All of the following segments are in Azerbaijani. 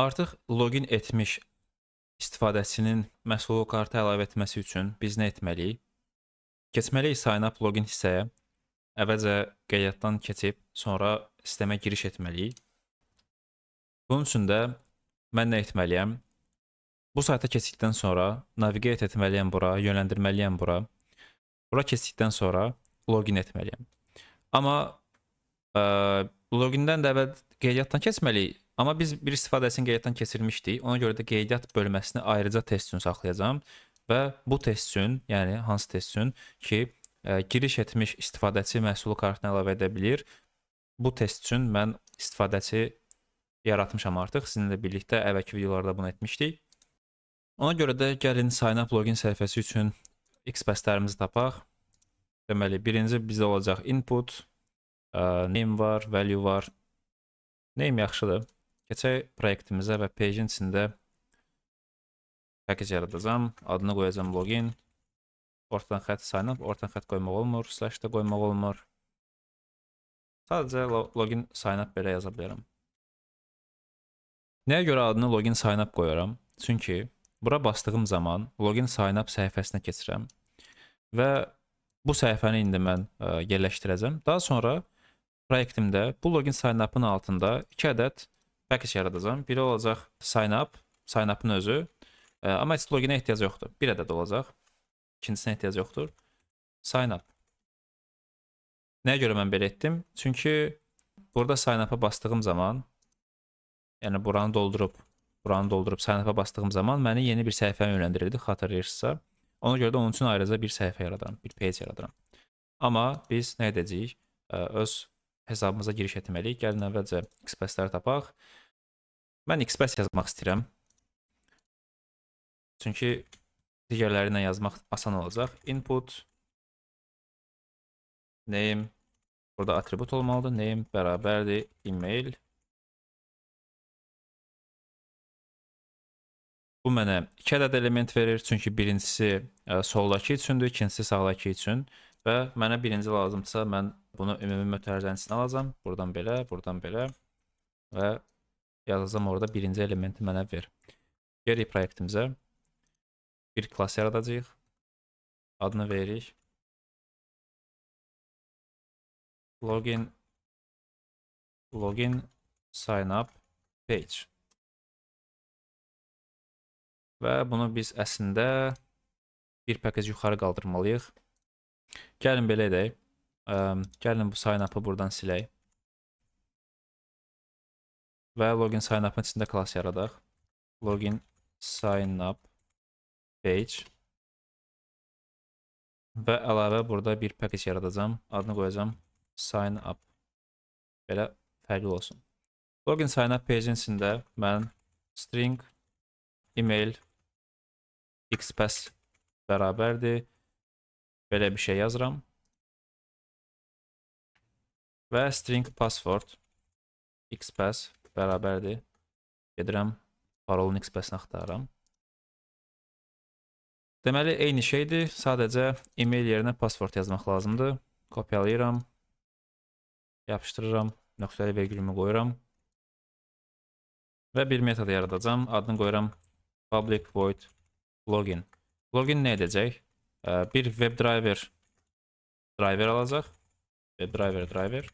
Artıq login etmiş istifadəçinin məhsul kartı əlavə etməsi üçün biz nə etməliyik? Keçməliyik sign up login hissəyə. Əvvəlcə qeydiyyatdan keçib, sonra sistemə giriş etməliyik. Bunun üçün də mən nə etməliyəm? Bu sayta keçdikdən sonra navigate etməliyəm bura, yönləndirməliyəm bura. Bura keçdikdən sonra login etməliyəm. Amma logindən də əvvəl qeydiyyatdan keçməliyik. Amma biz bir istifadəsini qeydiyyatdan keçirmişdik. Ona görə də qeydiyyat bölməsini ayrıca test üçün saxlayacağam. Və bu test üçün, yəni hansı test üçün ki, giriş etmiş istifadəçi məhsulu kartına əlavə edə bilir. Bu test üçün mən istifadəçi yaratmışam artıq. Sizinlə birlikdə əvvəlki videolarda bunu etmişdik. Ona görə də gəlin sign up login səhifəsi üçün XPath-lərimizi tapaq. Deməli, birinci bizdə olacaq input, name var, value var. Name yaxşıdır. Keçək proyektimizə və page'in içində package yaradacağam. Adını qoyacağam login. Ortadan xətt sign up, ortadan xətt qoymaq olmur, slash da qoymaq olmur. Sadəcə login sign up belə yaza bilərəm. Nəyə görə adını login sign up qoyuram? Çünki bura bastığım zaman login sign up səhifəsinə keçirəm və bu səhifəni indi mən yerləşdirəcəm. Daha sonra proyektimdə bu login sign up'ın altında 2 ədəd package yaradacağam. Biri olacaq sign up, sign up'ın özü. Amma heç loginə ehtiyac yoxdur. Bir ədəd olacaq. İkincisinə ehtiyac yoxdur. Sign up. Nəyə görə mən belə etdim? Çünki burada sign up'a bastığım zaman, yəni buranı doldurub sign up'a bastığım zaman məni yeni bir səhifəyə yönləndirirdi, xatırlayırsınızsa. Ona görə də onun üçün ayrıca bir səhifə yaradıram, bir page yaradıram. Amma biz nə edəcəyik? Öz hesabımıza giriş etməliyik. Gəlin əvvəlcə XPath-ləri tapaq. Mən XPath yazmaq istəyirəm. Çünki digərləri ilə yazmaq asan olacaq. Input, name, burada atribut olmalıdır. Name bərabərdir email. Bu mənə 2 ədəd element verir. Çünki birincisi soldakı üçündür, ikincisi sağdakı üçün. Və mənə birinci lazımdırsa, mən bunu ümumi mötərizənin içine alacağım. Buradan belə, buradan belə. Və yazacağım orada birinci elementi mənə ver. Geri proyektimizə bir klass yaradacağıq. Adını veririk. Login sign up page. Və bunu biz əslində bir package yuxarı qaldırmalıyıq. Gəlin belə edək. Gəlin bu sign up'ı buradan silək. Və login sign up'ın içində klass yaradaq. Login sign up page. Və əlavə burada bir package yaradacağım. Adını qoyacağım sign up. Belə fərqli olsun. Login sign up page'in içində mən string email XPath bərabərdir. Belə bir şey yazıram. Və string password XPath bərabərdir. Gedirəm, parolun XPath-ni axtarıram. Deməli, eyni şeydir. Sadəcə email yerinə password yazmaq lazımdır. Kopyalayıram. Yapışdırıram. Nöqtəli vergülümü qoyuram. Və bir metod yaradacağım. Adını qoyuram public void login. Login nə edəcək? Bir WebDriver alacaq. WebDriver.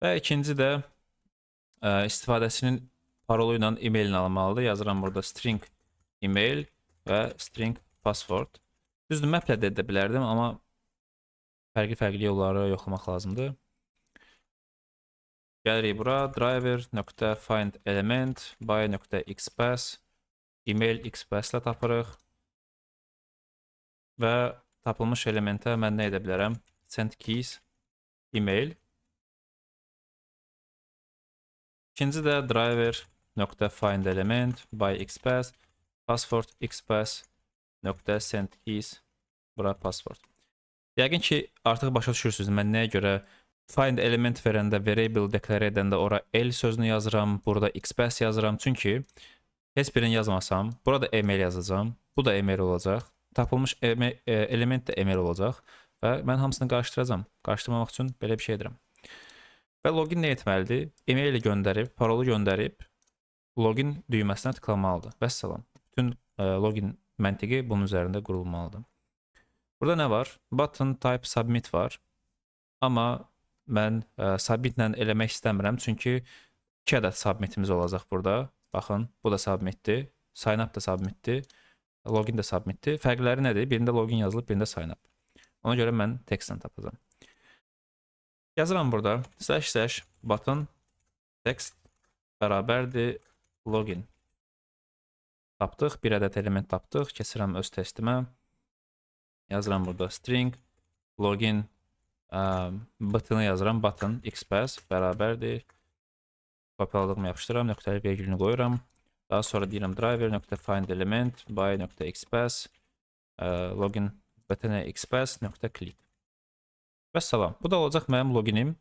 Və ikinci də istifadəçinin parolu ilə emailini almalıdır. Yazıram burada string email və string password. Düzdür, maplə də edə bilərdim, amma fərqli yolları yoxlamaq lazımdır. Gəlirik bura, driver.find element by.xpath email XPath ilə tapırıq. Və tapılmış elementə mən nə edə bilərəm? Send keys email. İkinci də driver.find element by XPath password xpath.send keys. Bura password. Yəqin ki, artıq başa düşürsünüz mən nəyə görə find element verəndə, variable deklarə edəndə ora L sözünü yazıram, burada XPath yazıram. Çünki heç birini yazmasam, burada email yazacağım, bu da email olacaq. Tapılmış element də email olacaq və mən hamısını qarışdıracağım. Qarışdırmamaq üçün belə bir şey edirəm. Və login nə etməlidir? E-maili göndərib, parolu göndərib, login düyməsinə tıklamalıdır. Vəssalam. Bütün login məntiqi bunun üzərində qurulmalıdır. Burada nə var? Button type submit var. Amma mən submitlə eləmək istəmirəm, çünki 2 ədəd submitimiz olacaq burada. Baxın, bu da submitdir, sign up da submitdir, login də submitdir. Fərqləri nədir? Birində login yazılıb, birində sign up. Ona görə mən textdən tapacağam. Yazıram burada / button text bərabərdir login. Tapdıq, bir ədəd element tapdıq. Keçirəm öz testimə. Yazıram burada string login buttonu yazıram. Button xpath bərabərdir. Kopyaladığımı yapışdıram. Nöqtəli vergülünü qoyuram. Daha sonra deyirəm driver.find element by.xpath login button xpath.click. Vəssalam. Bu da olacaq mənim loginim.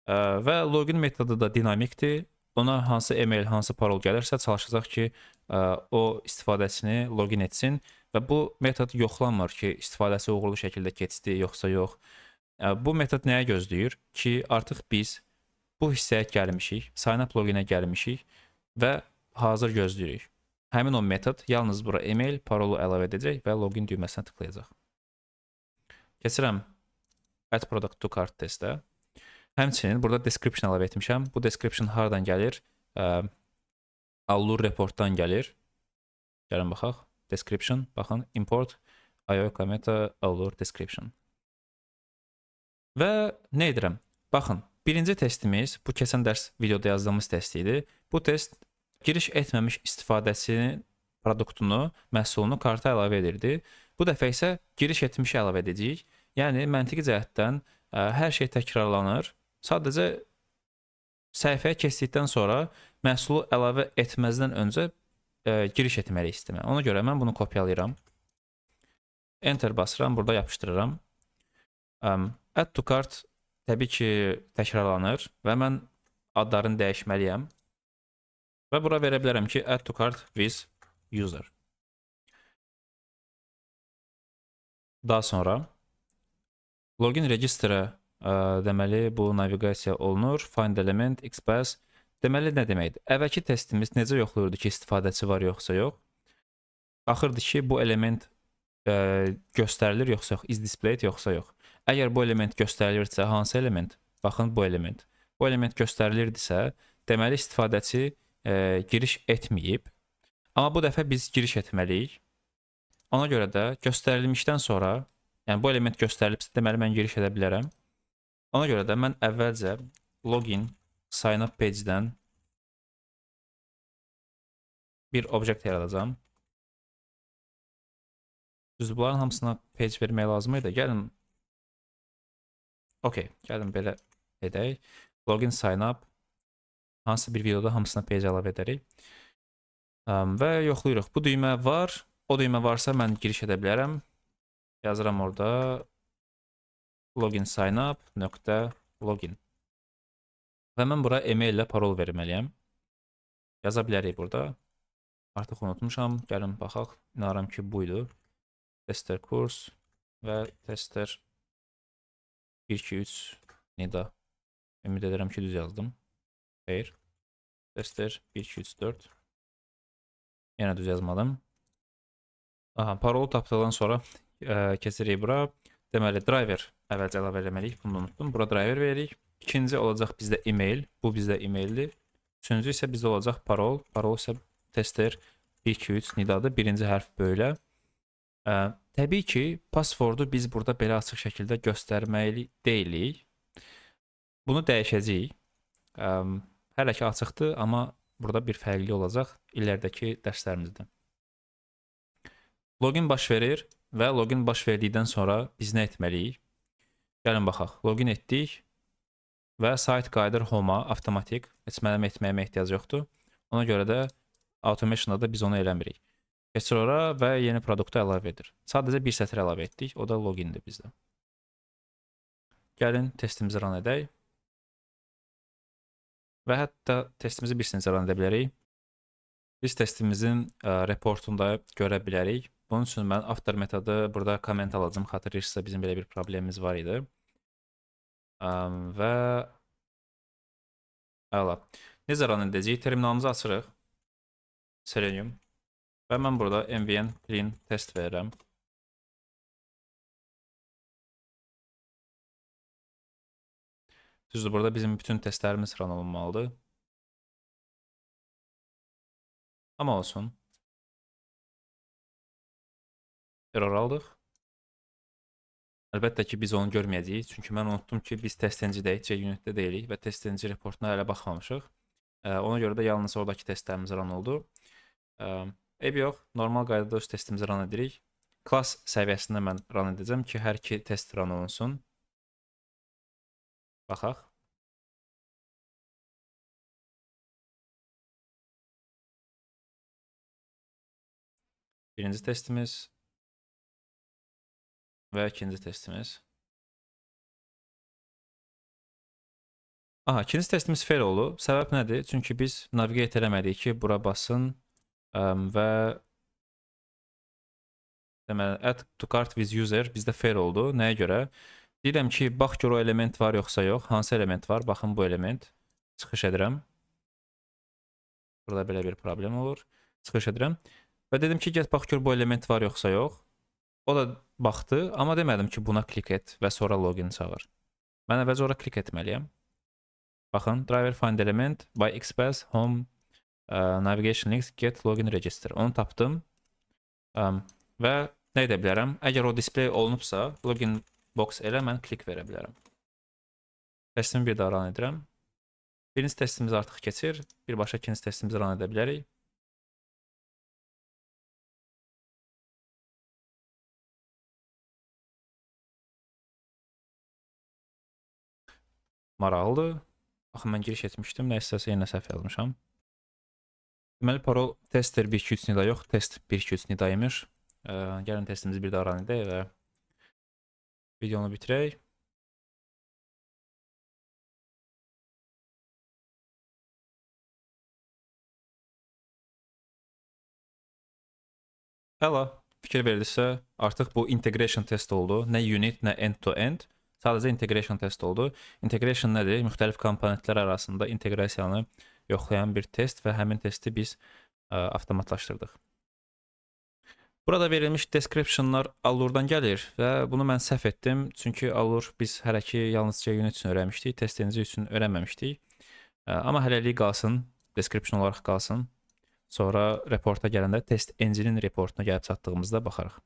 Və login metodu da dinamikdir. Ona hansı e-mail, hansı parol gəlirsə çalışacaq ki, o istifadəçini login etsin və bu metod yoxlanmır ki, istifadəçi uğurlu şəkildə keçdi, yoxsa yox. Bu metod nəyə gözləyir ki, artıq biz bu hissəyə gəlmişik, sign up loginə gəlmişik və hazır gözləyirik. Həmin o metod yalnız bura e-mail, parolu əlavə edəcək və login düyməsinə tıklayacaq. Keçirəm add product to cart testə. Həmçinin burada description əlavə etmişəm. Bu description hardan gəlir? Allure reportdan gəlir. Gəlin baxaq. Description, baxın, import IO Cometa Allure description. Və nə edirəm? Baxın, birinci testimiz, bu keçən dərs videoda yazdığımız test idi. Bu test giriş etməmiş istifadəçinin produktunu, məhsulunu karta əlavə edirdi. Bu dəfə isə giriş etmiş əlavə edəcəyik. Yəni, məntiqi cəhətdən hər şey təkrarlanır. Sadəcə səhifəyə keçdikdən sonra məhsulu əlavə etməzdən öncə giriş etməli istəmə. Ona görə mən bunu kopyalayıram. Enter basıram, burada yapışdırıram. Add to cart təbii ki təkrarlanır və mən adlarını dəyişməliyəm. Və bura verə bilərəm ki, add to cart with user. Daha sonra login registerə deməli bu naviqasiya olunur. Find element xpath. Deməli nə deməkdir? Əvvəlki testimiz necə yoxlayırdı ki, istifadəçi var yoxsa yox? Baxırdı ki, bu element göstərilir yoxsa yox, is displayed yoxsa yox. Əgər bu element göstərilirsə, hansı element? Baxın, bu element. Bu element göstərilirdisə, deməli istifadəçi giriş etməyib. Amma bu dəfə biz giriş etməliyik. Ona görə də göstərilmişdən sonra, yəni bu element göstərilibsə, deməli mən giriş edə bilərəm. Ona görə də mən əvvəlcə login sign up page-dən bir obyekt yaradacağam. Düzdür, bunların hamısına page vermək lazım idi. Gəlin, gəlin belə edək. Login sign up, hansı bir videoda hamısına page əlavə edərik. Və yoxlayırıq. Bu düymə var. O düymə varsa mən giriş edə bilərəm. Yazıram orada login sign up .login. Və mən bura e-mail ilə parol verməliyəm. Yaza bilərik burada. Artıq unutmuşam. Gəlin baxaq. İnanıram ki, buydu. Tester kurs və tester 1-2-3 nida. Ümid edirəm ki, düz yazdım. Xeyr. Tester 1-2-3-4. Yenə düz yazmadım. Parolu tapdıqdan sonra keçirik bura. Deməli, driver əvvəlcə əlavə eləməliyik. Bunu unutdum. Bura driver veririk. İkinci olacaq bizdə e-mail. Bu bizdə e-maildir. Üçüncü isə bizdə olacaq parol. Parol isə tester 1-2-3 nidadır. Birinci hərf böyle. Təbii ki, passwordu biz burada belə açıq şəkildə göstərməli deyilik. Bunu dəyişəcəyik. Hələ ki açıqdır, amma burada bir fərqli olacaq iləridəki dərslərimizdə. Login baş verir və login baş verdikdən sonra biz nə etməliyik? Gəlin baxaq. Login etdik və site qayıdır home-a avtomatik. Heç mənim etməyimə ehtiyac yoxdur. Ona görə də automation-da da biz onu eləmirik. Keçir ora və yeni produktu əlavə edir. Sadəcə bir sətir əlavə etdik. O da logindir bizdə. Gəlin testimizi run edək. Və hətta testimizi bir sinəcə run edə bilərik. Biz testimizin reportunda görə bilərik. Bunun üçün mən after metodu burada komment alacağım. Xatırlayırsınızsa bizim belə bir problemimiz var idi. Və Əla. Necə run edəcəyik? Terminalımızı açırıq. Selenium. Və mən burada mvn clean test verirəm. Düzdür, burada bizim bütün testlərimiz run olunmalıdır. Amma olsun. Error aldıq. Əlbəttə ki, biz onu görməyəcəyik. Çünki mən unutdum ki, biz testengidəyik, JUnit-də deyilik və testengine reportuna hələ baxmamışıq. Ona görə də yalnız oradakı testlərimiz run oldu. Eyb yox, normal qaydada öz testimizi run edirik. Class səviyyəsində mən run edəcəm ki, hər iki test run olunsun. Baxaq. Birinci testimiz və ikinci testimiz. Aha, ikinci testimiz fail oldu. Səbəb nədir? Çünki biz navigate eləmədik ki, bura basın və deməli, add to cart with user bizdə fail oldu. Nəyə görə? Deyirəm ki, bax gör o element var yoxsa yox. Hansı element var? Baxın bu element. Çıxış edirəm. Burada belə bir problem olur. Çıxış edirəm. Və dedim ki, get bax gör bu element var yoxsa yox. O da baxdı, amma demədim ki, buna klik et və sonra login çağır. Mən əvvəlcə ora klik etməliyəm. Baxın, driver find element by xpath home navigation links get login register. Onu tapdım. Və nə edə bilərəm? Əgər o display olunubsa, login box elə mən klik verə bilərəm. Testimi bir daha run edirəm. Birinci testimiz artıq keçir. Birbaşa ikinci testimizi run edə bilərik. Maraqlıdır. Baxın, mən giriş etmişdim. Nə istəsə yenə səhv yazmışam. Deməli, parol tester 123 nida yox, test 123 nida imiş. Gəlin testimizi bir daha run edək və videonu bitirək. Əla, fikir verilirsə, artıq bu integration test oldu. Nə unit, nə end-to-end. Sadəcə integration test oldu. Integration nədir? Müxtəlif komponentlər arasında inteqrasiyanı yoxlayan bir test və həmin testi biz avtomatlaşdırdıq. Burada verilmiş descriptionlar Allure-dan gəlir və bunu mən səhv etdim. Çünki Allure biz hələ ki yalnızca unit üçün öyrənmişdik, test engine üçün öyrənməmişdik. Amma hələlik qalsın, description olaraq qalsın. Sonra reporta gələndə test engine-in reportuna gəlib çatdığımızda baxarıq.